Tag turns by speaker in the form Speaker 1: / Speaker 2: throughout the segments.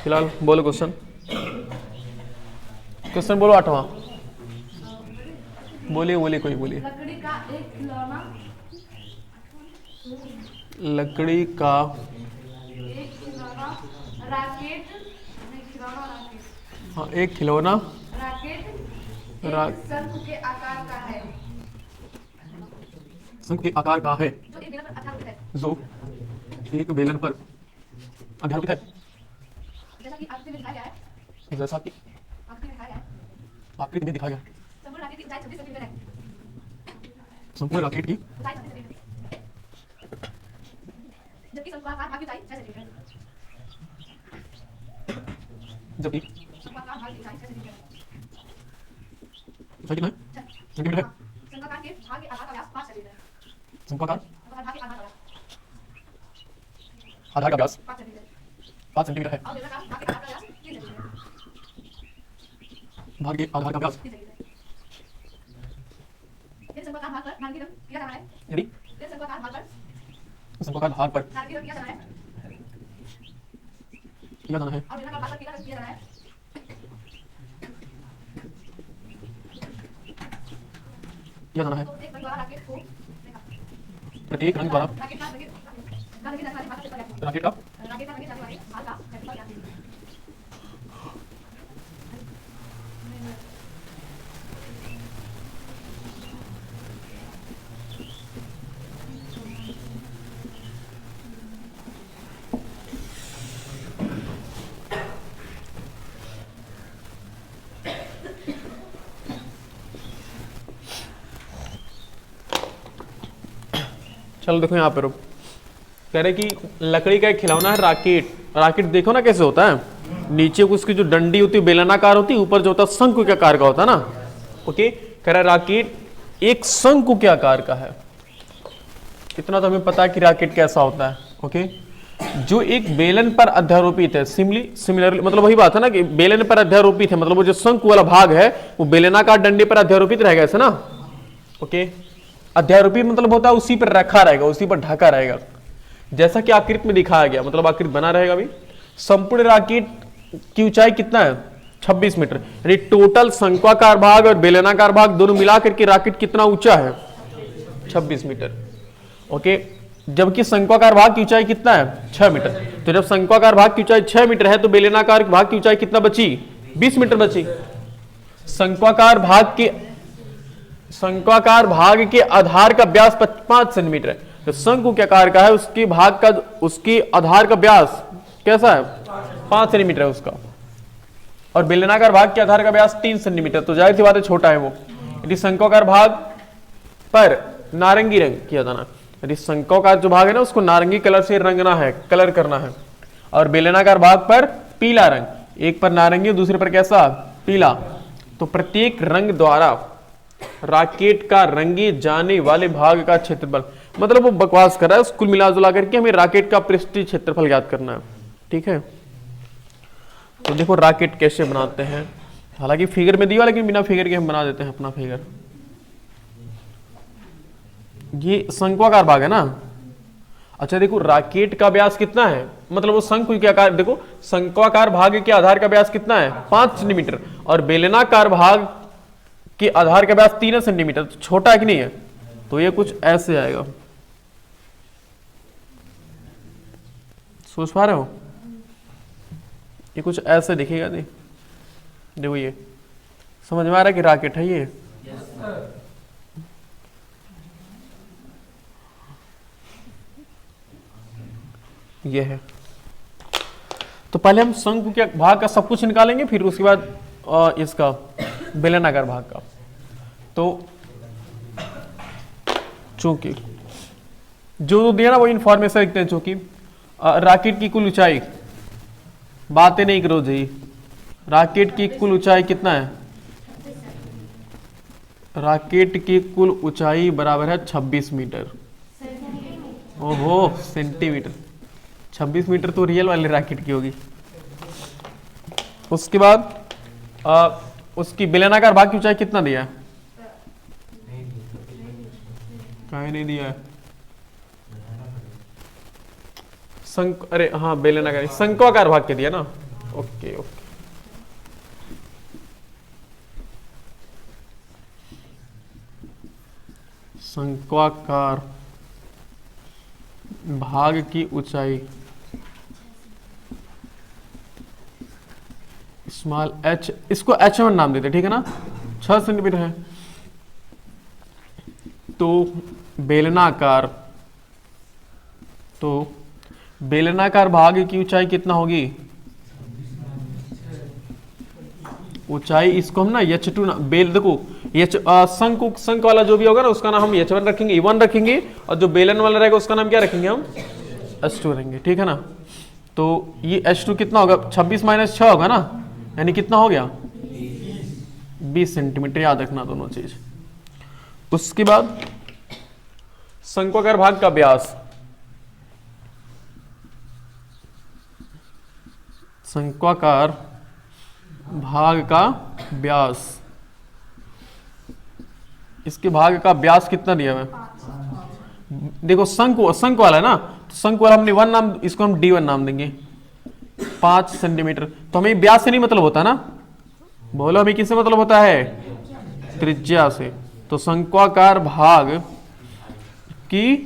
Speaker 1: फिलहाल बोलो question. Question बोलो 8वां। बोलिए बोलिए, कोई बोलिए।
Speaker 2: लकड़ी का एक खिलौना
Speaker 1: लकड़ी का
Speaker 2: राकेट नहीं, खिलौना राकेट।
Speaker 1: हाँ, एक खिलौना
Speaker 2: राकेट
Speaker 1: रा
Speaker 2: एक शंख के आकार का है
Speaker 1: शंख के आकार का है,
Speaker 2: जो एक बेलन पर आधारित है।
Speaker 1: जो एक बेलन पर आधारित है,
Speaker 2: जैसा कि आकृति में दिखाया गया है।
Speaker 1: जैसा कि
Speaker 2: आकृति में दिखाया गया है।
Speaker 1: आकृति में दिखाया गया।
Speaker 2: संपूर्ण राकेट की ऊंचाई 26 सेंटीमीटर है।
Speaker 1: संपूर्ण रॉकेट की
Speaker 2: ऊंचाई 26 सेंटीमीटर जबकि शंख का आकार भाग की ऊंचाई 6 सेंटीमीटर है।
Speaker 1: जबकि
Speaker 2: शंख का आकार भाग की ऊंचाई 6 सेंटीमीटर है।
Speaker 1: ऊंचाई कितना है? सेंटीमीटर है।
Speaker 2: शंख का आकार के भाग के आधार का व्यास 5 सेंटीमीटर है।
Speaker 1: शंख का आकार
Speaker 2: भाग के आधार का व्यास
Speaker 1: आधार का व्यास
Speaker 2: 5 सेंटीमीटर
Speaker 1: 5 सेंटीमीटर है।
Speaker 2: और बेलनाकार भाग के आधार का व्यास 3 सेंटीमीटर है।
Speaker 1: भाग के आधार का व्यास
Speaker 2: 3 सेंटीमीटर। यदि शंख का आकार भाग पर नारंगी रंग किया जाना है।
Speaker 1: यदि
Speaker 2: यदि शंख का आकार भाग पर
Speaker 1: शंख का आधार पर
Speaker 2: नारंगी रंग किया जाना है
Speaker 1: किया जाना है
Speaker 2: और बेलनाकार भाग पर पीला रंग किया जाना है
Speaker 1: है
Speaker 2: तो एक रंग द्वारा राकेट को
Speaker 1: प्रत्येक रंग द्वारा
Speaker 2: राकेट का रंग जाने वाली भाग का क्षेत्रफल है।
Speaker 1: रॉकेट का
Speaker 2: राकेट का रंग जाने वाली भाग का क्षेत्रफल क्या है?
Speaker 1: चलो देखो यहाँ पे रुक, कह रहे कि लकड़ी का एक खिलौना है राकेट। राकेट देखो ना कैसे होता है, नीचे उसकी जो डंडी होती है बेलनाकार होती है, ऊपर जो होता है शंकु के आकार का होता है ना। ओके, कह रहा है राकेट एक शंकु के आकार का है। इतना तो हमें पता है कि राकेट कैसा होता है। ओके, जो एक बेलन पर अध्यारोपित है। सिमिलरली मतलब वही बात है ना कि बेलन पर अध्यारोपित है, मतलब वो जो शंकु वाला भाग है वो बेलनाकार डंडे पर अध्यारोपित रहेगा, ऐसा ना। ओके, अध्यारोपित मतलब होता है उसी पर रखा रहेगा, उसी पर ढका रहेगा, जैसा कि आकृति में दिखाया गया, मतलब आकृति बना रहेगा। अभी संपूर्ण राकेट की ऊंचाई कितना है? 26 मीटर। यानी टोटल शंक्वाकार भाग और बेलनाकार भाग दोनों मिलाकर के राकेट कितना ऊंचा है? 26 मीटर। ओके, जबकि शंक्वाकार भाग की ऊंचाई कितना है? 6 मीटर। तो जब शंक्वाकार भाग की ऊंचाई 6 मीटर है तो बेलनाकार भाग की ऊंचाई कितना बची? 20 मीटर बची। शंक्वाकार भाग के आधार का व्यास 5 सेंटीमीटर है। तो शंकु के आकार का है, उसकी भाग का उसकी आधार का व्यास कैसा है? 5 सेंटीमीटर है उसका। और बेलनाकार भाग के आधार का व्यास 3 सेंटीमीटर, तो जाहिर सी बात है छोटा है वो। यदि शंक्वाकार भाग पर नारंगी रंग किया जाना, यदि शंक्वाकार जो भाग है ना उसको नारंगी कलर से रंगना है, कलर करना है, और बेलनाकार भाग पर पीला रंग, एक पर नारंगी दूसरे पर कैसा? पीला। तो प्रत्येक रंग द्वारा राकेट का रंगे जाने वाले भाग का क्षेत्रफल, मतलब वो बकवास कर रहा है। कुल मिला जुला करके हमें राकेट का पृष्ठीय क्षेत्रफल ज्ञात करना है। ठीक है, तो देखो राकेट कैसे बनाते हैं। हालांकि फिगर में दिया, लेकिन बिना फिगर के हम बना देते हैं अपना फिगर। ये शंक्वाकार भाग है ना। अच्छा देखो, राकेट का व्यास कितना है, मतलब वो शंकु के आकार, देखो शंक्वाकार भाग के आधार का व्यास कितना है? 5 सेंटीमीटर, और बेलनाकार भाग के आधार का व्यास 3 सेंटीमीटर। तो छोटा है कि नहीं है? तो ये कुछ ऐसे आएगा, सोच पा रहे हो? ये कुछ ऐसे दिखेगा। नहीं देखो, ये समझ में आ रहा है कि राकेट है ये। ये है। तो पहले हम शंकु के भाग का सब कुछ निकालेंगे, फिर उसके बाद इसका बेलनाकार भाग का। तो चूंकि जो दिया ना वो इंफॉर्मेशन लिखते हैं, चूंकि राकेट की कुल ऊंचाई, बातें नहीं करो जी, राकेट की कुल ऊंचाई कितना है? राकेट की कुल ऊंचाई बराबर है 26 मीटर। ओहो, सेंटीमीटर। 26 मीटर तो रियल वाले राकेट की होगी। उसके बाद उसकी बेलनाकार भाग की ऊंचाई कितना दिया है? काहे नहीं दिया है? अरे हाँ, बेलनाकार शंक्वाकार भाग के दिया ना। Okay okay. शंक्वाकार भाग की ऊंचाई स्मॉल h, इसको h1 नाम देते, ठीक है ना, 6 सेंटीमीटर है। तो बेलनाकार भाग की ऊंचाई कितना होगी? ऊंचाई इसको हम ना h2 ना, बेल देखो शंख वाला जो भी होगा ना उसका नाम हम h1 रखेंगे, e1 रखेंगे, और जो बेलन वाला रहेगा उसका नाम क्या रखेंगे हम? h2 रखेंगे, ठीक है ना। तो ये h2 कितना होगा? 26 - 6 होगा ना, यानी कितना हो गया? 20 सेंटीमीटर, याद रखना दोनों चीज। उसके बाद शंक्वाकार भाग का व्यास, शंक्वाकार भाग का व्यास, इसके भाग का व्यास कितना दिया है? देखो शंख वाला है ना, तो शंख वाला हमने 1 नाम, इसको हम D1 नाम देंगे, 5 सेंटीमीटर। तो हमें व्यास से नहीं मतलब होता ना, बोलो हमें किससे मतलब होता है? त्रिज्या से। तो शंक्वाकार भाग की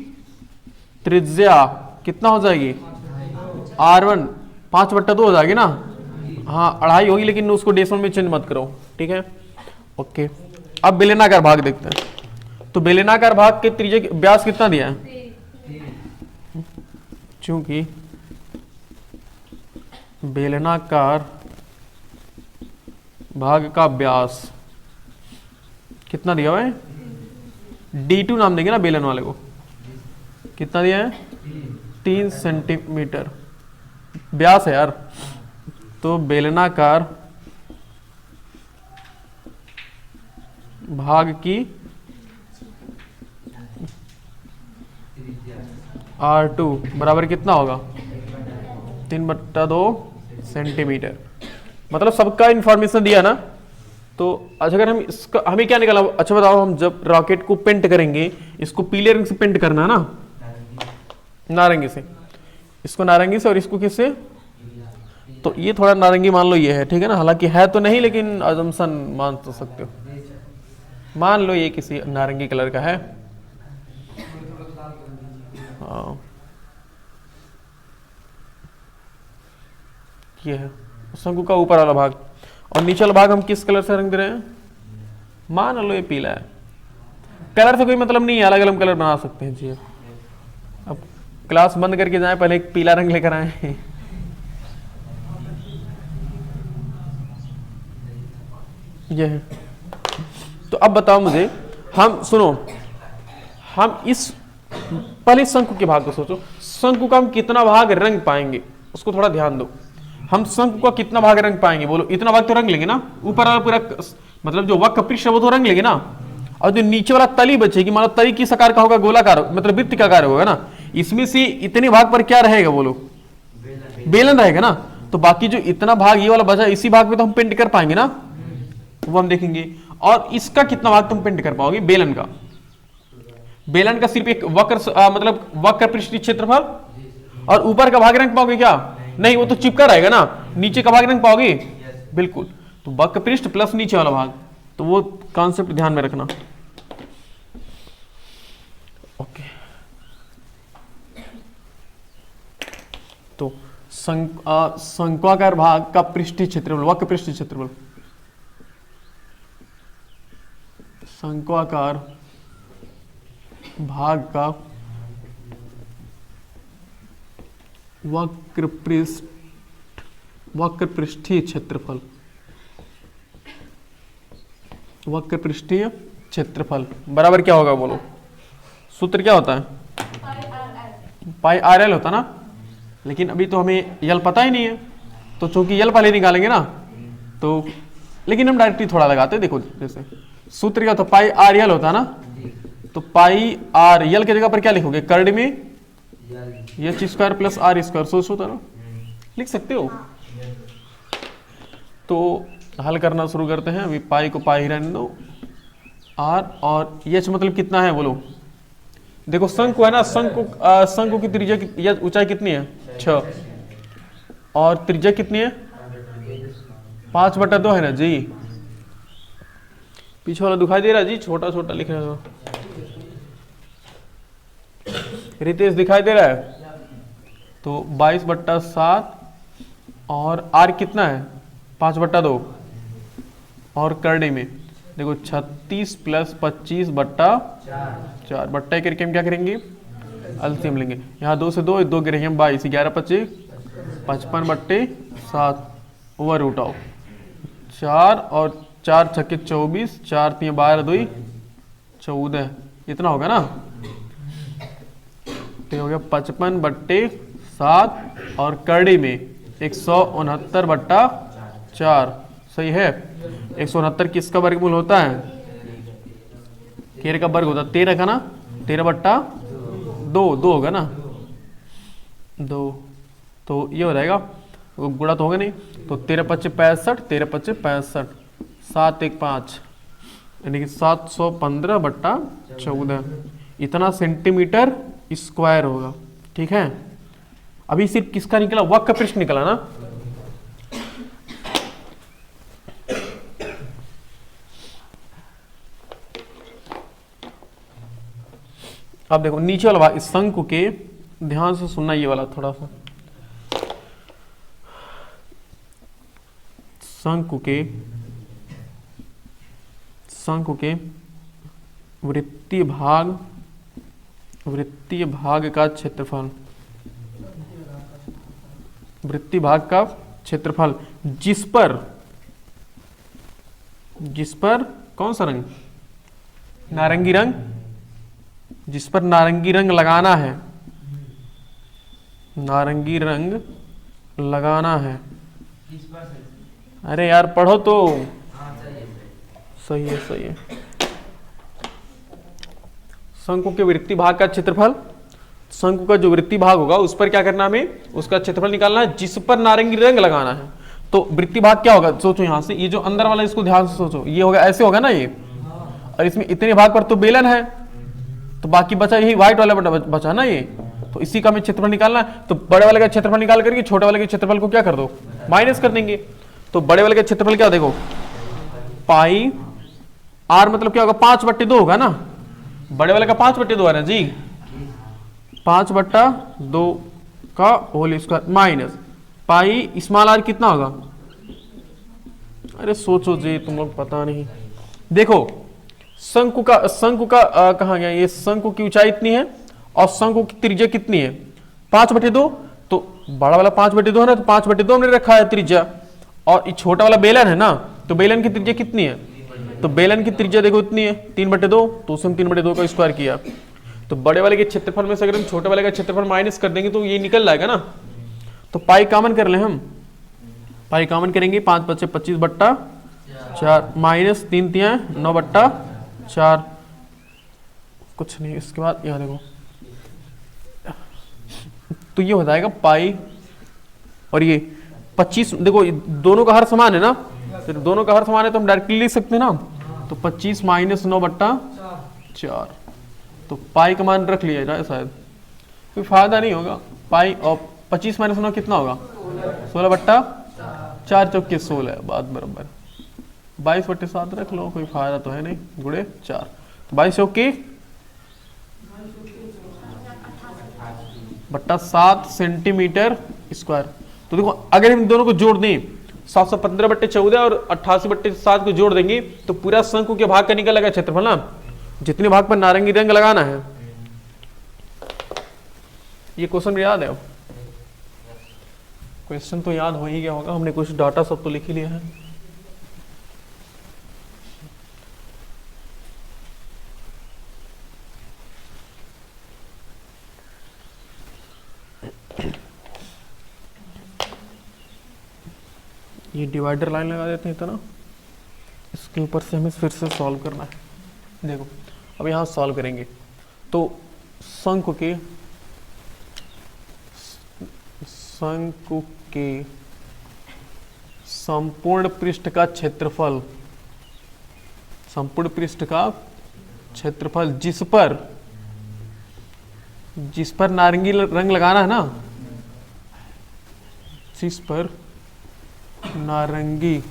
Speaker 1: त्रिज्या कितना हो जाएगी? R1 5/2 हो जाएगी ना, हाँ 2.5 होगी, लेकिन उसको डेसिमल में चेंज मत करो, ठीक है, ओके। अब बेलनाकार भाग देखते हैं। तो बेलनाकार भाग के त्रिज्या व्यास कितना दिया है? चूंकि बेलनाकार भाग का व्यास कितना दिया हुआ है? D2 नाम देंगे ना बेलन वाले को। कितना दिया है? 3 सेंटीमीटर व्यास है यार। तो बेलनाकार भाग की R2 बराबर कितना होगा? 3/2 सेंटीमीटर। मतलब सबका इंफॉर्मेशन दिया ना। तो अच्छा, अगर हम इसका हमें क्या निकाला? अच्छा बताओ, हम जब रॉकेट को पेंट करेंगे, इसको पीले रंग से पेंट करना है ना, नारंगी से, इसको नारंगी से, और इसको किससे? तो ये थोड़ा नारंगी मान लो ये है, ठीक है ना, हालांकि है तो नहीं, लेकिन अजम्पशन मान तो सकते हो, मान लो ये किसी नारंगी कलर का है। हाँ ये है शंकु का ऊपर वाला भाग, और नीचे वाला भाग हम किस कलर से रंग दे रहे हैं? मान लो ये पीला है। कलर से कोई मतलब नहीं है, अलग अलग कलर बना सकते हैं जी। अब क्लास बंद करके जाएं, पहले एक पीला रंग लेकर आए। ये है। तो अब बताओ मुझे, हम सुनो, हम इस पहले शंकु के भाग को सोचो, शंकु का हम कितना भाग रंग पाएंगे, उसको थोड़ा ध्यान दो। हम शंकु का कितना भाग रंग पाएंगे? बोलो, इतना भाग तो रंग लेंगे ना, ऊपर वाला पूरा मतलब जो वक्र पृष्ठ है वो तो रंग लेंगे ना, और जो नीचे वाला तली बचेगी, मतलब तली किस आकार का होगा? गोलाकार, मतलब वृत्त का आकार होगा ना। इसमें से इतने भाग पर क्या रहेगा? बोलो, बेलन रहेगा ना। तो बाकी जो इतना भाग ये वाला बचा, इसी भाग में तो हम पेंट कर पाएंगे ना, वो हम देखेंगे। और इसका कितना भाग तुम पेंट कर पाओगे? बेलन का, बेलन का सिर्फ एक वक्र मतलब वक्र पृष्ठीय क्षेत्रफल, और ऊपर का भाग रंग पाओगे क्या? नहीं, वो तो चिपका रहेगा ना। नीचे का भाग रंग पाओगे? बिल्कुल। तो वक्र पृष्ठ प्लस नीचे वाला भाग, तो वो कॉन्सेप्ट ध्यान में रखना, ओके। तो शंक्वाकार भाग का पृष्ठीय क्षेत्रफल, वक्र पृष्ठीय क्षेत्रफल, शंक्वाकार भाग का वक्र पृष्ठीय क्षेत्रफल, वक्र पृष्ठीय क्षेत्रफल बराबर क्या होगा? बोलो, सूत्र क्या होता है? पाई आर एल होता ना। लेकिन अभी तो हमें यल पता ही नहीं है, तो चूंकि यल पहले निकालेंगे ना, तो लेकिन हम डायरेक्टली थोड़ा लगाते हैं। देखो, जैसे सूत्र क्या होता है? पाई आर यल होता ना, तो पाई आर यल की जगह पर क्या लिखोगे? कर्ड में H square plus R square, सोच होता ना, लिख सकते हो। तो हल करना शुरू करते हैं। अभी पाई को पाई रहने दो, आर और एच मतलब कितना है? बोलो, देखो शंकु है ना, शंकु की त्रिज्या या ऊंचाई कितनी है? 6, और त्रिज्या कितनी है? 5/2 है ना जी। पीछे वाला दिखाई दे रहा है जी, छोटा छोटा लिख रहा है। रितेश दिखाई दे रहा है? तो 22/7 और आर कितना है 5/2 और करने में देखो 36 + 25/4 बट्टा करके हम क्या करेंगे एलसीएम लेंगे। यहाँ 2 से 2 2 गिरेंगे हम 22 11 25 55/7 ओवर रूट आओ 4 और 4 छक्के 24 4 3 12 2 14 इतना होगा ना। तो हो गया 55/7 और करड़ी में 169/4 सही है। 169 किसका वर्गमूल होता है? केर का वर्ग होता है 13 का ना। 13/2 2 होगा ना 2 तो ये हो जाएगा गुणा तो होगा नहीं तो 13×5 65 13×5 65 7 1 5 यानी कि 715/14 इतना सेंटीमीटर स्क्वायर होगा। ठीक है अभी सिर्फ किसका निकला वक्र पृष्ठ निकला ना। अब देखो नीचे वाला भाग इस शंकु के ध्यान से सुनना ये वाला थोड़ा सा शंकु के वृत्तीय भाग का क्षेत्रफल वृत्तीय भाग का क्षेत्रफल जिस पर कौन सा रंग नारंगी रंग जिस पर नारंगी रंग लगाना है नारंगी रंग लगाना है। अरे यार पढ़ो तो सही है। शंकु के वृत्तीय भाग का क्षेत्रफल शंकु का जो वृत्तीय भाग होगा उस पर क्या करना हमें उसका क्षेत्रफल निकालना है जिस पर नारंगी रंग लगाना है। तो वृत्तीय भाग क्या होगा सोचो यहां से ये जो अंदर वाला इसको ध्यान से सोचो ये होगा ऐसे होगा ना ये और इसमें इतने भाग पर तो बेलन है तो बाकी बचा यही व्हाइट वाला बचा ना ये तो इसी का हमें क्षेत्रफल निकालना है। तो बड़े वाले का क्षेत्रफल निकाल करके छोटे वाले के क्षेत्रफल को क्या कर दो माइनस कर देंगे। तो बड़े वाले का क्षेत्रफल क्या देखो पाई आर मतलब क्या होगा 5/2 होगा ना। बड़े वाले का 5/2 है ना जी 5/2 का whole square minus pi small R कितना होगा। अरे सोचो जी तुम लोग पता नहीं देखो शंकु का कहाँ गया ये शंकु की ऊंचाई इतनी है और शंकु की त्रिज्या कितनी है 5/2 तो बड़ा वाला 5/2 है ना तो 5/2 हमने रखा है त्रिज्या और ये छोटा वाला बेलन है ना तो बेलन की त्रिज्या कितनी है तो बेलन की त्रिज्या देखो इतनी है 3/2 तो उसमें 3/2 का स्क्वायर किया। तो बड़े वाले के क्षेत्रफल में से अगर हम छोटे वाले का क्षेत्रफल माइनस कर देंगे तो ये निकल जाएगा ना। तो पाई कॉमन कर ले हम पाई कॉमन करेंगे 5×5 25/4 माइनस 3 3 9/4 कुछ नहीं। इसके बाद यहाँ देखो तो ये हो जाएगा पाई और ये 25 देखो दोनों का हर समान है ना तो दोनों का हर समान है तो हम डायरेक्टली लिख सकते हैं ना। तो 25 - 9/4 तो पाई का मान रख लिया जाए शायद कोई फायदा नहीं होगा। पाई और 25 - 9 कितना होगा 16/4 चौके 16 बात बराबर 22/7 रख लो कोई फायदा तो है नहीं गुणे 4 तो 22 चौके 7 सेंटीमीटर स्क्वायर। तो देखो अगर हम दोनों को जोड़ दें 715/14 और 88/7 को जोड़ देंगे तो पूरा शंकु के भाग का निकल लगा क्षेत्रफल ना जितने भाग पर नारंगी रंग लगाना है। ये क्वेश्चन याद है क्वेश्चन तो याद हो ही गया होगा हमने कुछ डाटा सब तो लिख ही लिया है। ये डिवाइडर लाइन लगा देते हैं इतना इसके ऊपर से हमें फिर से सॉल्व करना है। देखो अब यहाँ सॉल्व करेंगे तो शंकु के संपूर्ण पृष्ठ का क्षेत्रफल जिस पर नारंगी रंग लगाना है ना जिस पर नारंगी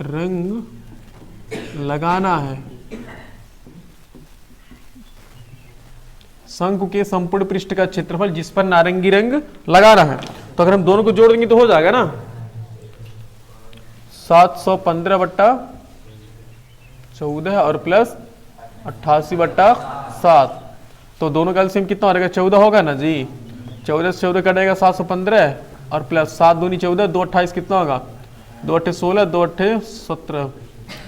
Speaker 1: रंग लगाना है। शंकु के संपूर्ण पृष्ठ का क्षेत्रफल जिस पर नारंगी रंग लगाना है। तो अगर हम दोनों को जोड़ देंगे तो हो जाएगा ना 715 बट्टा 14 और प्लस 88 बट्टा 7। तो दोनों का एलसीएम कितना हो जाएगा 14 होगा ना जी। 14 से 14 कटेगा 715 और प्लस 7 दूनी 14, 2 28 कितना होगा 2 8 16, 2 8 17।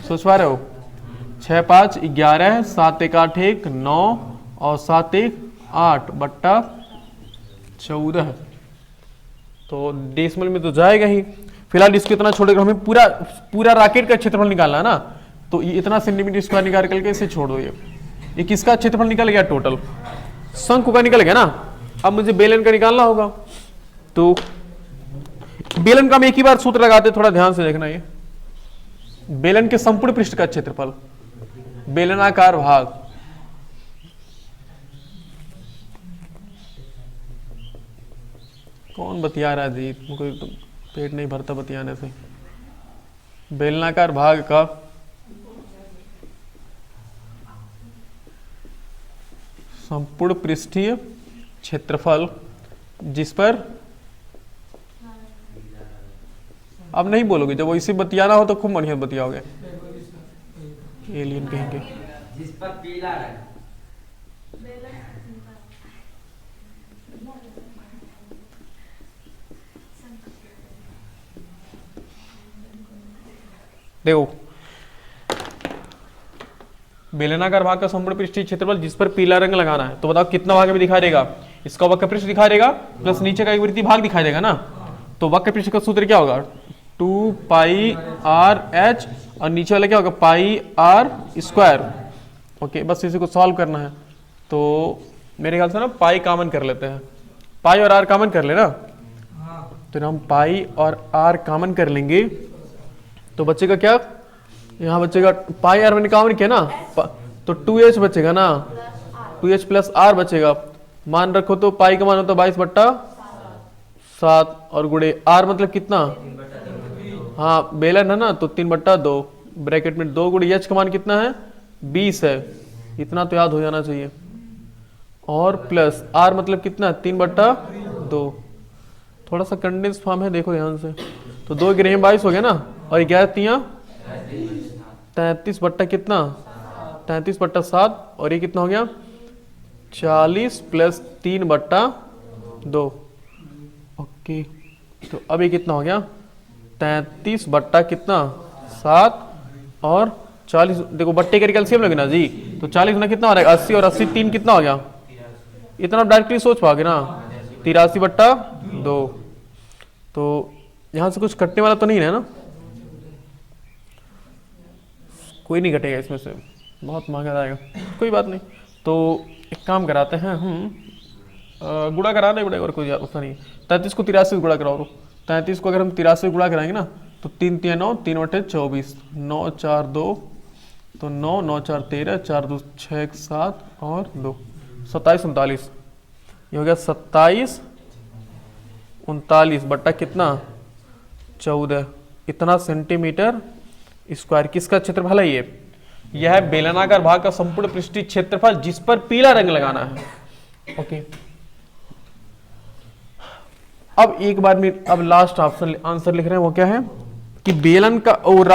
Speaker 1: सोच पा रहे हो 6 5 11, 7 1 8 1 9 और 7 1 8 बट्टा 14। तो डेसिमल में तो जाएगा ही। फिलहाल इसको इतना छोड़ेगा, हमें पूरा रॉकेट का क्षेत्रफल निकालना है ना। तो ये इतना सेंटीमीटर स्क्वायर निकाल करके इसे छोड़ दो। ये किसका क्षेत्रफल निकल गया टोटल, शंकु का निकल गया ना। अब मुझे बेलन का निकालना होगा। तो बेलन का हम एक ही बार सूत्र लगाते, थोड़ा ध्यान से देखना। ये बेलन के संपूर्ण पृष्ठ का क्षेत्रफल, बेलनाकार भाग, कौन बतिया रहा है जी, मुझे तो पेट नहीं भरता बतियाने से। बेलनाकार भाग का संपूर्ण पृष्ठीय क्षेत्रफल जिस पर, अब नहीं बोलोगे, जब वैसे बतियाना हो तो खूब बढ़िया बतियाओगे, एलियन कहेंगे।
Speaker 3: जिस पर पीला रंग,
Speaker 1: देखो बेलनाकार भाग का संपूर्ण पृष्ठीय क्षेत्रफल जिस पर पीला रंग लगाना है। तो बताओ कितना भाग में दिखाई देगा, इसका वक्र पृष्ठ दिखाई देगा प्लस नीचे का एक वृत्तीय भाग दिखाई देगा ना। तो वक्र पृष्ठ का सूत्र क्या होगा 2 पाई आर एच और नीचे वाला क्या होगा पाई आर स्क्वायर। ओके, बस इसी को सॉल्व करना है। तो मेरे ख्याल से ना पाई कॉमन कर लेते हैं, पाई और आर कॉमन कर लेना। तो हम पाई और आर कॉमन कर लेंगे तो बचेगा क्या, यहाँ बचेगा पाई आर मैंने कॉमन किया ना, तो 2h बचेगा ना, 2h प्लस आर बचेगा। मान रखो तो पाई का मान होता 22 बट्टा 7 और गुड़े आर मतलब कितना, हाँ बेलन है ना, तो 3 बट्टा 2 ब्रैकेट में 2 गुड़े एच का मान कितना है 20 है। इतना तो याद हो जाना चाहिए। और प्लस आर मतलब कितना 3 बट्टा 2, थोड़ा सा कंडेंस फॉर्म है देखो ध्यान से। तो 2 ग्रेम 22 हो गया ना, और 11 तियां 33 बट्टा कितना 33 बट्टा 7 और ये कितना हो गया 40 प्लस 3 बट्टा 2। ओके, तो अब ये कितना हो गया 33 बट्टा कितना 7 और 40। देखो बट्टे का कैल्शियम लगे ना जी, तो 40 ना कितना हो रहा है 80 और 80 3 कितना हो गया, इतना डायरेक्टली सोच पाओगे ना 83 बट्टा 2। तो यहां से कुछ कटने वाला तो नहीं है ना, कोई नहीं कटेगा इसमें से, बहुत महंगा जाएगा, कोई बात नहीं। तो एक काम कराते हैं हम गुणा कराना ही पड़ेगा और कोई उसका नहीं। 33 को 83 से गुणा कराओ। 33 को अगर हम 83 से गुणा कराएंगे ना तो 3 3 9 3 बटे 24 9 4 2 तो 9 9 4 13 4 2 6 1 7 और 2 27 39। ये हो गया 27 39 बट्टा कितना 14। इतना सेंटीमीटर स्क्वायर किसका क्षेत्रफल है ये, यह है बेलनाकार भाग का संपूर्ण पृष्ठीय क्षेत्रफल जिस पर पीला रंग लगाना है। ओके, अब एक बार में अब लास्ट ऑप्शन आंसर लिख रहे हैं, वो क्या है कि बेलन का और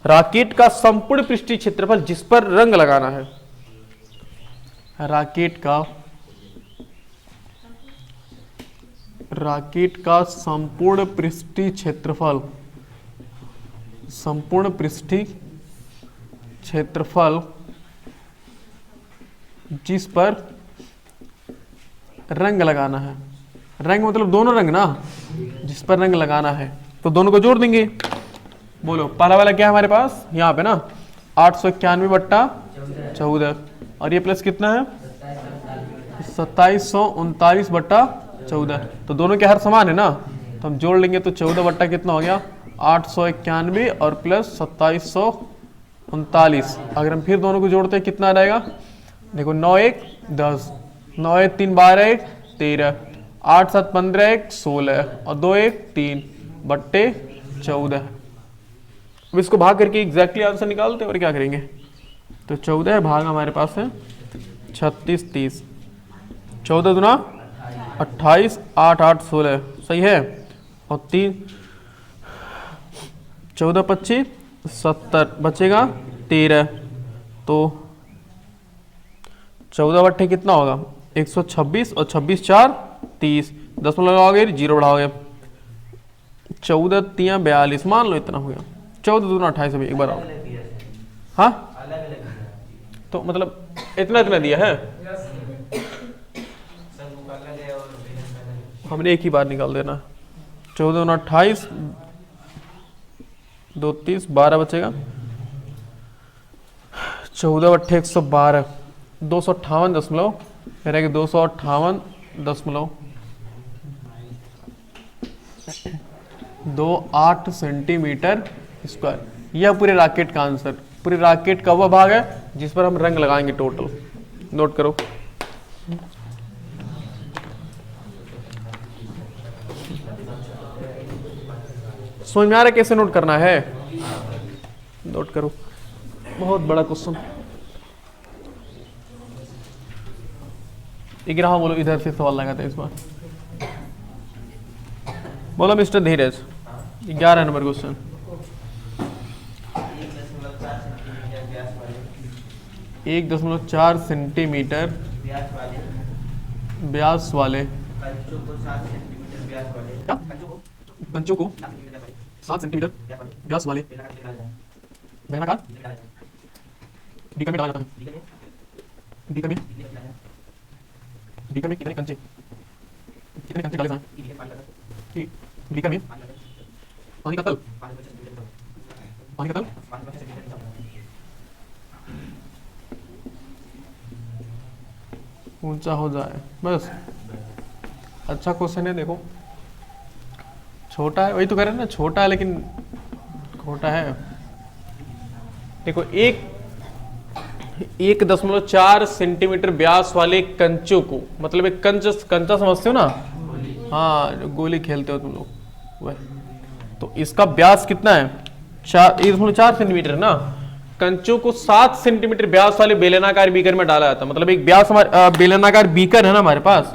Speaker 1: राकेट का संपूर्ण पृष्ठीय क्षेत्रफल जिस पर रंग लगाना है। राकेट का संपूर्ण पृष्ठीय क्षेत्रफल, संपूर्ण पृष्ठीय क्षेत्रफल जिस पर रंग लगाना है। रंग मतलब दोनों रंग ना, जिस पर रंग लगाना है। तो दोनों को जोड़ देंगे। बोलो पहला वाला क्या है हमारे पास यहाँ पे ना 891 बट्टा 14 और ये प्लस कितना है 2739 बट्टा 14। तो दोनों के हर समान है ना, तो हम जोड़ लेंगे तो 14 बट्टा कितना हो गया 891 और प्लस 2739। अगर हम फिर दोनों को जोड़ते हैं कितना आ जाएगा, देखो 9 1 10 9 1 3 12 1 13 8 7 15 1 16 और 2 1 3 बट्टे 14। अब इसको भाग करके एग्जैक्टली आंसर निकालते हैं और क्या करेंगे। तो 14 भाग हमारे पास है 36 30, 14 दूना 28, 8 8 16, सही है। और 3 14 25 70, बचेगा 13। तो 14 बट्टे कितना होगा 126 और 26 4 30, 10 में लगाओगे 0 बढ़ाओगे, 14 3 42, मान लो इतना हो गया। 14 दूना 28 अभी एक बार आओ। हाँ तो मतलब इतना इतना दिया है, हमने एक ही बार निकाल देना। 14 दूना 28, 2 30, 12 बचेगा। 14 बट्टे 112, 258 रहेगा 258.28 सेंटीमीटर स्क्वायर। यह पूरे रॉकेट का आंसर, पूरे रॉकेट का वह भाग है जिस पर हम रंग लगाएंगे टोटल। नोट करो। समझ में आ रहा है कैसे नोट करना है? नोट करो, बहुत बड़ा क्वेश्चन। ग्राह बोलो, इधर से सवाल लगाते हैं इस बार। बोलो मिस्टर धीरज, 11 नंबर क्वेश्चन। 1.4 सेंटीमीटर व्यास वाले कंचों को 7 सेंटीमीटर व्यास वाले बेलनाकार बीकर में डाला जाता है। बीकर में कितने कंचे डाले जाएं? बीकर में पानी का तल ऊंचा हो जाए, बस। अच्छा क्वेश्चन है, देखो छोटा है, वही तो कह रहे हैं ना, छोटा है लेकिन खोटा है। देखो 1.4 सेंटीमीटर व्यास वाले कंचों को, मतलब एक कंचा समझते हो ना? हाँ, जो गोली खेलते हो तुम लोग वह। तो इसका व्यास कितना है? 1.4 सेंटीमीटर ना। कंचों को 7 सेंटीमीटर व्यास वाले बेलनाकार बीकर में डाला जाता है। मतलब एक व्यास हमारे बेलनाकार बीकर है ना हमारे पास,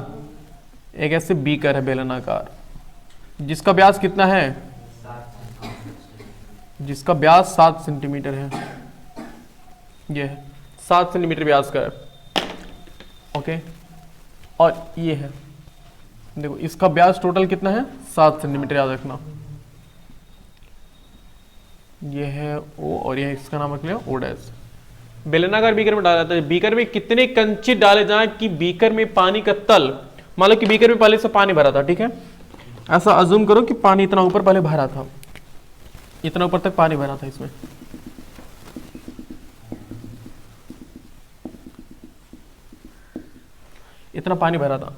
Speaker 1: एक ऐसे बीकर है बेलनाकार जिसका व्यास कितना है? जिसका व्यास 7 सेंटीमीटर है। ये है 7 सेंटीमीटर व्यास का है, ओके। और ये है, देखो इसका व्यास टोटल कितना है? 7 सेंटीमीटर, याद रखना। ये है ओ और ये इसका नाम रख लिया ओ डैश। बेलनाकार बीकर में डाला जाता है। बीकर में कितने कंचे डाले जाएं कि बीकर में पानी का तल, मान लो कि बीकर में पहले से पानी भरा था, ठीक है, ऐसा अज्यूम करो कि पानी इतना ऊपर पहले भरा था, इतना ऊपर तक पानी भरा था इसमें। इतना पानी भरा था,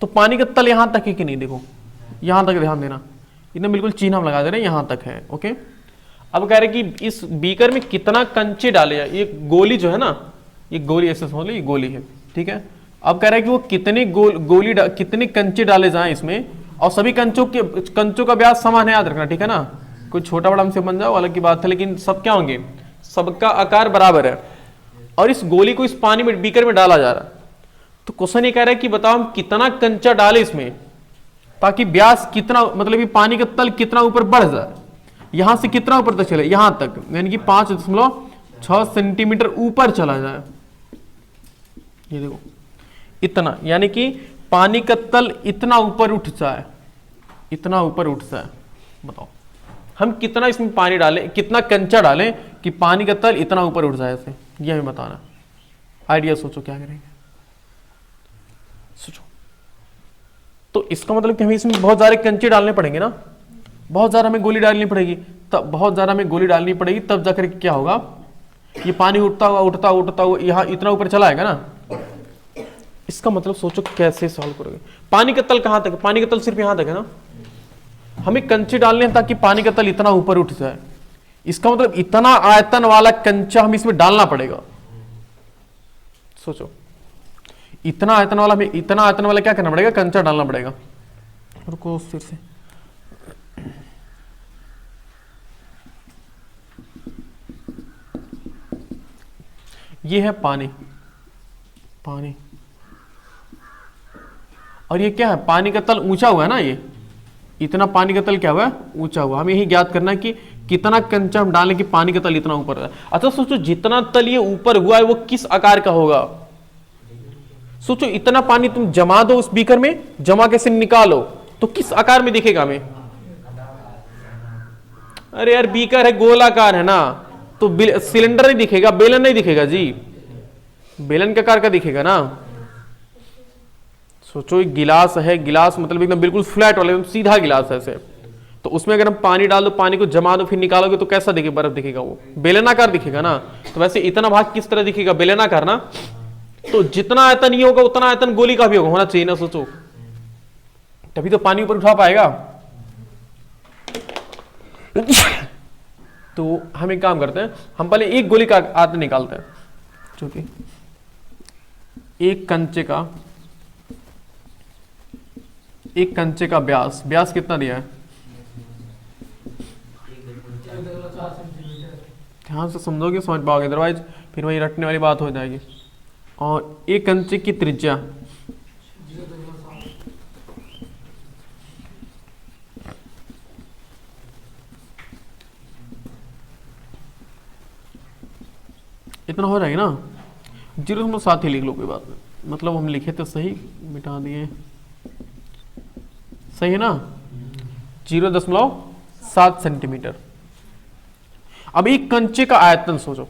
Speaker 1: तो पानी का तल यहां तक है कि नहीं? देखो यहां तक ध्यान देना, इतना बिल्कुल चिन्ह हम लगा दे रहे हैं, यहां तक है, ओके। अब कह रहे कि इस बीकर में कितना कंचे डाले जाए। ये गोली जो है ना, ये गोली ऐसे समझ लो, ये गोली है, ठीक है। अब कह रहा है कि वो कितने कितने कंचे डाले जाएं इसमें, और सभी कंचों का व्यास समान है, याद रखना, ठीक है ना। कोई छोटा बड़ा हमसे बन जाओ अलग की बात है, लेकिन सब क्या होंगे? सबका आकार बराबर है। और इस गोली को इस पानी में बीकर में डाला जा रहा है। तो क्वेश्चन ये कह रहा है कि बताओ हम कितना कंचा डाले इसमें ताकि व्यास कितना, मतलब ये पानी का तल कितना ऊपर बढ़ जाए, यहां से कितना ऊपर तक चले, यहां तक, यानी कि 5.6 सेंटीमीटर ऊपर चला जाए। ये देखो इतना, यानी कि पानी का तल इतना ऊपर उठ जाए, इतना ऊपर उठ जाए। बताओ हम कितना इसमें पानी डालें, कितना कंचा डालें कि पानी का तल इतना ऊपर उठ जाए, ऐसे ये हमें बताना। आइडिया सोचो क्या करेंगे, सोचो। तो इसका मतलब कि हमें इसमें बहुत सारे कंचे डालने पड़ेंगे ना, बहुत ज्यादा हमें गोली डालनी पड़ेगी, तब बहुत ज्यादा हमें गोली डालनी पड़ेगी, तब जाकर क्या होगा, ये पानी उठता हुआ यहाँ इतना ऊपर चला आएगा ना। इसका मतलब सोचो कैसे सॉल्व करोगे। पानी का तल कहां तक है? पानी का तल सिर्फ यहां तक है ना। हमें कंचे डालने हैं ताकि पानी का तल इतना ऊपर उठ जाए। इसका मतलब इतना आयतन वाला कंचा हमें इसमें डालना पड़ेगा। सोचो इतना आयतन वाला क्या करना पड़ेगा? कंचा डालना पड़ेगा। रुको फिर से, ये है पानी, पानी, और ये क्या है, पानी का तल ऊंचा हुआ है ना, ये इतना पानी का तल क्या हुआ है, ऊंचा हुआ। हमें यही ज्ञात करना है कि कितना कंचा हम डालें कि पानी का तल इतना ऊपर है। अच्छा सोचो, जितना तल ये ऊपर हुआ है वो किस आकार का होगा। सोचो, इतना पानी तुम जमा दो उस बीकर में, जमा के से निकालो तो किस आकार में दिखेगा हमें। अरे यार, बीकर है, गोलाकार है ना, तो सिलेंडर नहीं दिखेगा, बेलन नहीं दिखेगा जी, बेलन के आकार का दिखेगा ना। सोचो, एक गिलास है, गिलास मतलब एकदम बिल्कुल फ्लैट वाला, एकदम सीधा गिलास है ऐसे, तो उसमें अगर हम पानी डाल दो, पानी को जमा दो, फिर निकालोगे तो कैसा दिखेगा, बर्फ दिखेगा, वो बेलनाकार दिखेगा ना। तो वैसे इतना भाग किस तरह दिखेगा, बेलनाकार ना। तो जितना आयतन ये होगा उतना आयतन गोली का भी होना चाहिए ना। सोचो, तभी तो पानी ऊपर उठा पाएगा। तो हम एक काम करते हैं, हम पहले एक गोली का आयतन निकालते हैं, क्योंकि एक कंचे का व्यास, व्यास कितना दिया है, ध्यान से समझोगे समझ पाओगे, अदरवाइज फिर वही रटने वाली बात हो जाएगी। और एक कंचे की त्रिज्या, इतना हो जाएगा ना, 0.7 ही लिख लो, कोई बात नहीं, मतलब हम लिखे तो सही, मिटा दिए, सही है ना, 0.7 सेंटीमीटर। अब एक कंचे का आयतन सोचो,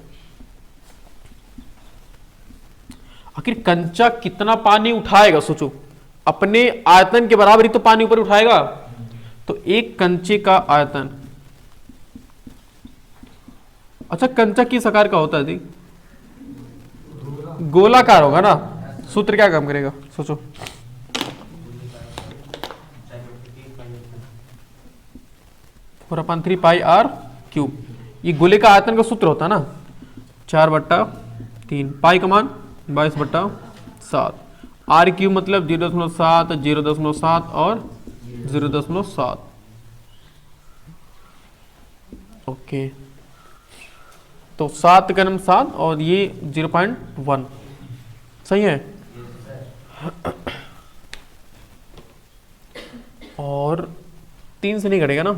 Speaker 1: आखिर कंचा कितना पानी उठाएगा, सोचो, अपने आयतन के बराबर ही तो पानी ऊपर उठाएगा। तो एक कंचे का आयतन, अच्छा कंचा किस आकार का होता है जी, गोलाकार होगा ना। सूत्र क्या काम करेगा, सोचो, फोर अपन 3 पाई आर क्यूब, ये गोले का आयतन का सूत्र होता है ना, 4/3, पाई का मान 22/7, आर क्यूब मतलब 0.7, 0.7 और 0.7। ओके, तो 7 का नम 7 और ये 0.1, सही है। और 3 से नहीं घटेगा ना,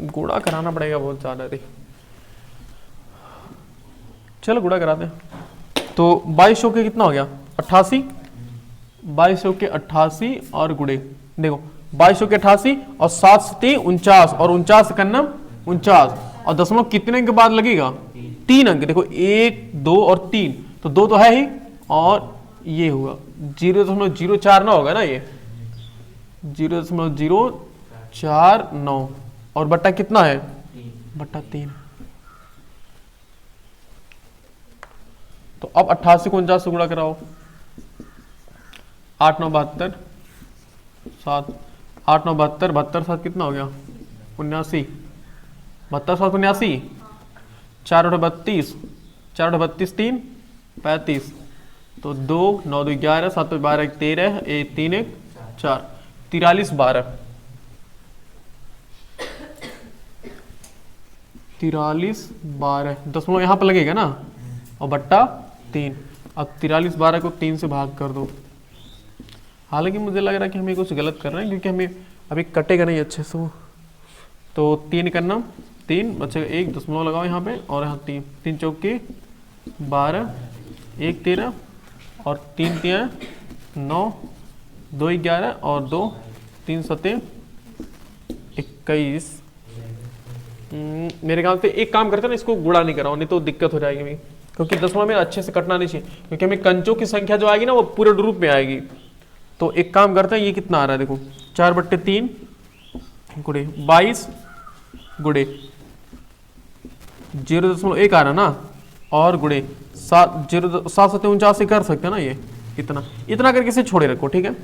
Speaker 1: गुणा कराना पड़ेगा बहुत ज्यादा थी, चलो गुणा कराते हैं। तो 22 के कितना हो गया, 88, 22 के 88 और गुणे, देखो 22 के 88 और 7 से 3 49 और 49 का नम 49 और दशमलव कितने के बाद लगेगा, 3 अंक, देखो 1 2 और 3, तो 2 तो है ही, और ये हुआ 0.049 होगा ना, ये 0.049 और बट्टा कितना है, बट्टा 3। तो अब 88 को 49 से गुणा कराओ, 8 9 72 7, 8 9 72, 72 7 कितना हो गया, 79, 72 7 79, 4 8 32, 4 8 32 3 35, तो 2 9 2 11, 7 12 1 13, 1 3 1 4, 43 12, 43 12, दशमलव यहाँ पर लगेगा ना, और बट्टा 3। अब 43 12 को 3 से भाग कर दो। हालांकि मुझे लग रहा है कि हमें कुछ गलत कर रहे हैं, क्योंकि हमें अभी कटेगा नहीं अच्छे से वो। तो 3 करना 3 बचेगा, 1 दशमलव लगाओ यहाँ पे, और यहाँ 3 3 चौके 12, 1 13 और 3 3 9, 2 11 और 2 3 7 21। मेरे ख्याल से एक काम करते हैं ना, इसको गुणा नहीं कराओ, नहीं तो दिक्कत हो जाएगी भी, क्योंकि दशमलव में अच्छे से कटना नहीं चाहिए, क्योंकि हमें कंचों की संख्या जो आएगी ना वो पूरे रूप में आएगी। तो एक काम करते हैं, ये कितना आ रहा है देखो, 4/3 गुणे 22 गुणे 0.1 आ रहा ना, और गुणे 7 7 49 से कर सकते हैं ना, ये इतना इतना करके इसे छोड़े रखो, ठीक है।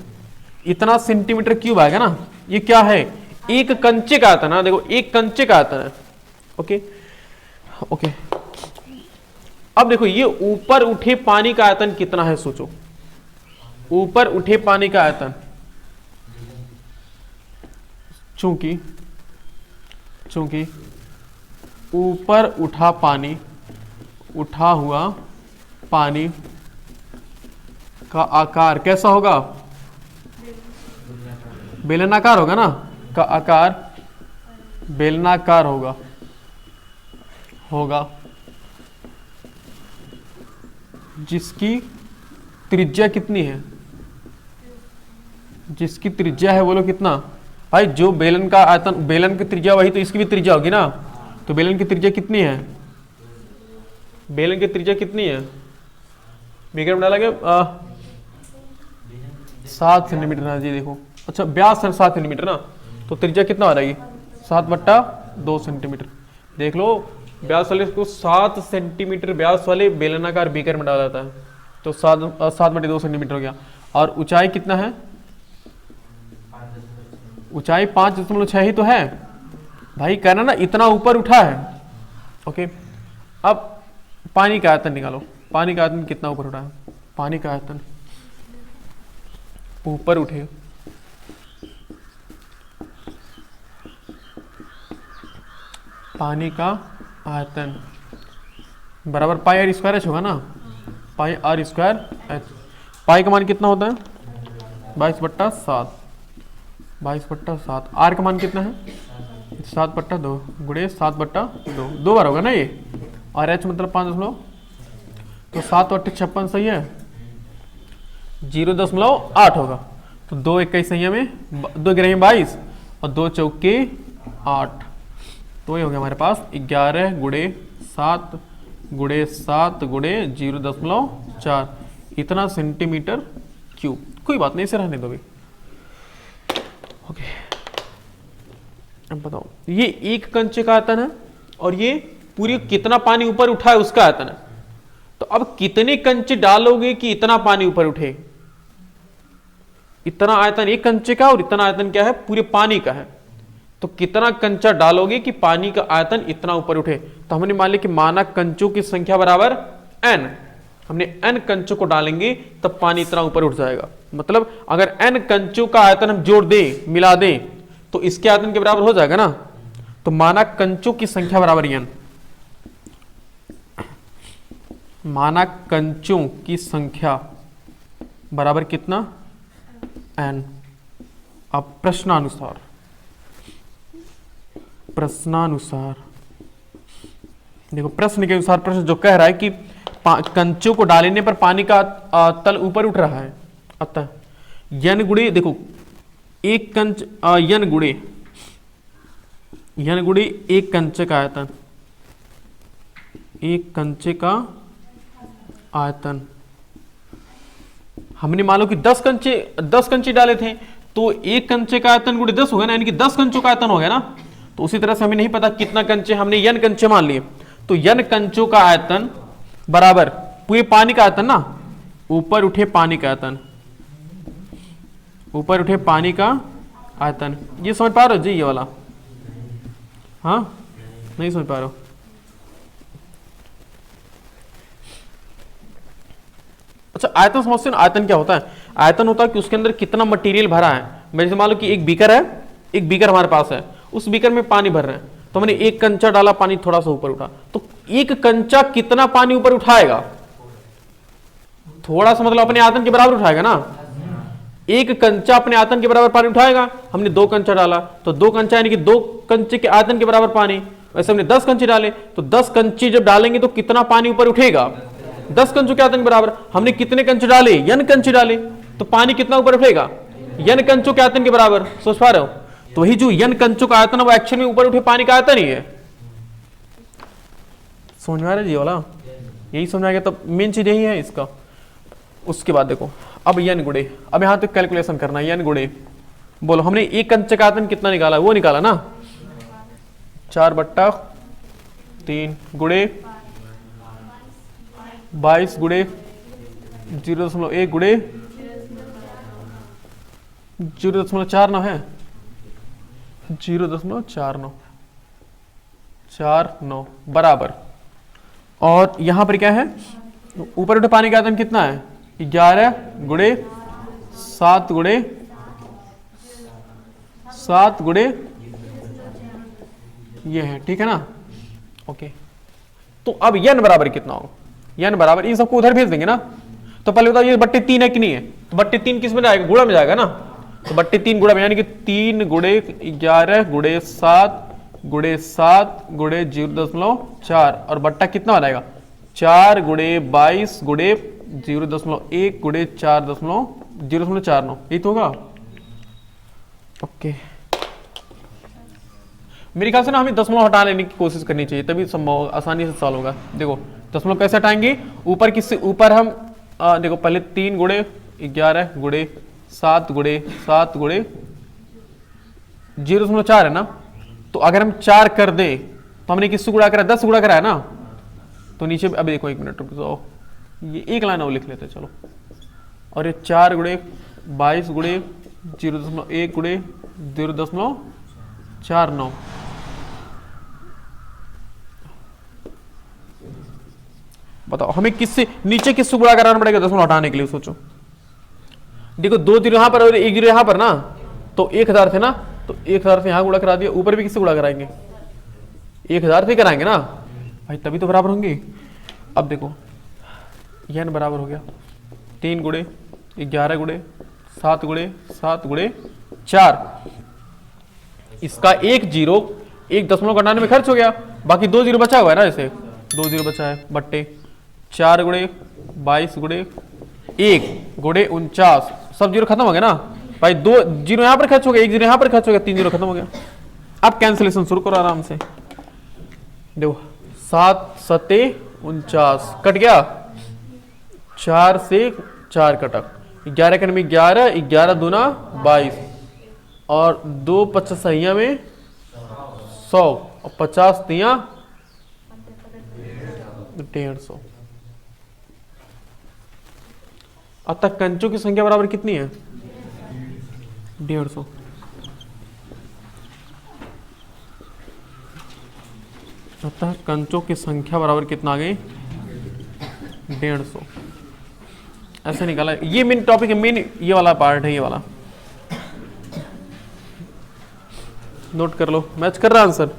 Speaker 1: इतना सेंटीमीटर क्यूब आएगा ना, ये क्या है, एक कंचे का आयतन है, देखो एक कंचे का आयतन है। ओके ओके, अब देखो ये ऊपर उठे पानी का आयतन कितना है, सोचो ऊपर उठे पानी का आयतन, चूंकि ऊपर उठा पानी, उठा हुआ पानी का आकार कैसा होगा? बेलनाकार होगा ना, का आकार बेलनाकार होगा जिसकी त्रिज्या कितनी है? जिसकी त्रिज्या है बोलो कितना? भाई जो बेलन का आयतन, बेलन की त्रिज्या वही तो इसकी भी त्रिज्या होगी ना। तो बेलन की त्रिज्या कितनी है? बेलन की त्रिज्या कितनी है? बीकर में डालेंगे 7 सेंटीमीटर ना जी। देखो अच्छा व्यास है 7 सेंटीमीटर ना, तो त्रिज्या कितना हो जाएगी? 7/2 सेंटीमीटर। देख लो व्यास वाले को 7 सेंटीमीटर व्यास वाले बेलनाकार बीकर में डाला जाता है, तो 7/2 सेंटीमीटर हो गया। और ऊंचाई कितना है? ऊंचाई 5.6 ही तो है भाई, कहना ना इतना ऊपर उठा है। ओके, अब पानी का आयतन निकालो। पानी का आयतन कितना ऊपर उठा है? पानी का आयतन ऊपर उठे पानी का आयतन बराबर पाई आर स्क्वायर एच होगा ना, पाई आर स्क्वायर एच। पाई का मान कितना होता है? 22/7। 22/7। आर का मान कितना है? 7/2 गुणे 7/2, 2 बार होगा ना ये। और एच मतलब 5 तो 7/56 सही है, 0.8 होगा। तो 2 21 सही है में 2 ग्रह 22 और 2 चौके 8, तो ये हो गया हमारे पास 11 गुणे 7 गुणे 7 गुणे 0.4 इतना सेंटीमीटर क्यूब। कोई बात नहीं, इसे रहने दो भी। ओके, अब बताओ ये एक कंचे का आयतन है और ये पूरी कितना पानी ऊपर उठा है उसका आयतन है। तो अब कितने कंचे डालोगे कि इतना पानी ऊपर उठे? इतना आयतन एक कंचे का और इतना आयतन क्या है? पूरे पानी का है। तो कितना कंचा डालोगे कि पानी का आयतन इतना ऊपर उठे? तो हमने मान लिया कि मानक कंचों की संख्या बराबर n। हमने n कंचों को डालेंगे तब पानी इतना ऊपर उठ जाएगा। मतलब अगर n कंचों का आयतन हम जोड़ दें, मिला दें, तो इसके आयतन के बराबर हो जाएगा ना। तो मानक कंचों की संख्या बराबर n। मानक कंचों की संख्या बराबर कितना? n। अब प्रश्नानुसार देखो, प्रश्न के अनुसार प्रश्न जो कह रहा है कि कंचों को डालने पर पानी का तल ऊपर उठ रहा है, अतः n गुणे, देखो एक कंच n गुणे एक कंचे का आयतन, एक कंचे का आयतन। हमने मान लो कि 10 कंचे डाले थे, तो एक कंचे का आयतन गुणे 10 होगा ना, यानी कि 10 कंचों का आयतन हो गया ना। तो उसी तरह से हमें नहीं पता कितना कंचे, हमने n कंचे मान लिए, तो n कंचों का आयतन बराबर पूरे पानी का आयतन ना, ऊपर उठे पानी का आयतन, ऊपर उठे पानी का आयतन। ये समझ पा रहे हो जी ये वाला? हाँ, नहीं समझ पा रहे हो? अच्छा, आयतन समझते हो ना? आयतन क्या होता है? आयतन होता है कि उसके अंदर कितना मटेरियल भरा है। मेरे से मान लो कि एक बीकर है, एक बीकर हमारे पास है, उस बीकर में पानी भर रहे हैं, तो मैंने एक कंचा डाला, पानी थोड़ा सा ऊपर उठा, तो एक कंचा कितना पानी ऊपर उठाएगा? थोड़ा सा मतलब अपने आयतन के बराबर उठाएगा ना। एक कंचा अपने आयतन के बराबर पानी उठाएगा। हमने 2 कंचा डाला, तो 2 कंचा यानी कि 2 कंचे के आयतन के बराबर पानी। वैसे हमने 10 कंचे डाले, तो 10 कंचे जब डालेंगे तो कितना पानी ऊपर उठेगा? 10 कंचों के आयतन के बराबर। हमने कितने कंचे डाले? n कंचे डाले, तो पानी कितना ऊपर उठेगा? n कंचों के आयतन के बराबर। सोच पा रहे हो? तो वही जो n कंचों का आयतन है वो एक्चुअल में ऊपर उठे पानी का आयतन ही है। समझ में आ रहा है जी वाला? यही समझ आ गया, तब मेन चीज यही है इसका। उसके बाद देखो अब n गुणे, अब यहां तक कैलकुलेशन करना है। n गुणे बोलो, हमने एक कंचे का आयतन कितना निकाला? वो निकाला ना 4/3 गुणे 22 गुणे 0.1 गुणे 0.49 है, 0.49 बराबर। और यहां पर क्या है? ऊपर उठे पानी का आयतन कितना है? 11 गुणे 7 गुणे 7 गुणे ये है, ठीक है ना। ओके, तो अब n बराबर कितना होगा, n बराबर इन सबको उधर भेज देंगे ना। तो पहले बताओ ये बट्टे 3 है कि नहीं है, तो बट्टे 3 किस में जाएगा, गुणा में जाएगा ना। तो बट्टे 3 गुणा में, यानी कि 3 गुणे 11 गुणे 7 गुणे 7 गुणे 0.4 और बट्टा कितना बनाएगा 4 गुणे 22 गुणे 0.1 गुणे 4.049, यही तो होगा। ओके, मेरे ख्याल से ना हमें दशमलव हटा लेने की कोशिश करनी चाहिए, तभी संभव आसानी से सॉल्व होगा। देखो दशमलव कैसे हटाएंगे, ऊपर किससे ऊपर हम देखो पहले 3 गुणे 11 गुणे 7 गुणे 7 गुणे 0.4 है ना। तो अगर हम 4 कर दे तो हमने किससे गुणा करा, 10 गुणा करा है ना। तो नीचे अभी देखो 1 मिनट रुक जाओ, ये एक लाइन और लिख लेते हैं चलो। और ये 4 गुणे 22 गुणे 0.1 गुणे 0.49, बताओ हमें किससे नीचे किससे गुणा कराना पड़ेगा दशमलव हटाने के लिए, सोचो। देखो 2 जीरो यहां पर और 1 जीरो यहां पर ना, तो 1000 थे ना, तो 1000 से यहां गुणा करा दिया, ऊपर भी किससे गुणा कराएंगे 1000 से कराएंगे ना भाई, तभी तो बराबर होंगे। अब देखो n बराबर हो गया 3 गुणे 11 गुणे 7 गुणे 7 गुणे 4, इसका 1 जीरो 1 दशमलव घटाने में खर्च हो गया, बाकी 2 जीरो बचा हुआ है ना, ऐसे 2 जीरो बचा है, बट्टे 4 गुणे 22 गुणे 1 गुणे 49, सब जीरो खत्म हो गया ना भाई, 2 जीरो यहां पर खर्च हो गया, 1 जीरो यहां पर खर्च हो गया, 3 जीरो खत्म हो गया। अब कैंसिलेशन शुरू करो आराम से, देखो 7 सत्ते 49 कट गया, 4 से 4 कटक, 11 के में 11, 11 दूना 22 और 2 50 सहिया में 100 और 50 तिया 150। अतः कंचों की संख्या बराबर कितनी है 150। अतः कंचों की संख्या बराबर कितना आ गई 150, ऐसे निकाला। ये मेन टॉपिक है, मेन ये वाला पार्ट है, ये वाला नोट कर लो, मैच कर रहा आंसर।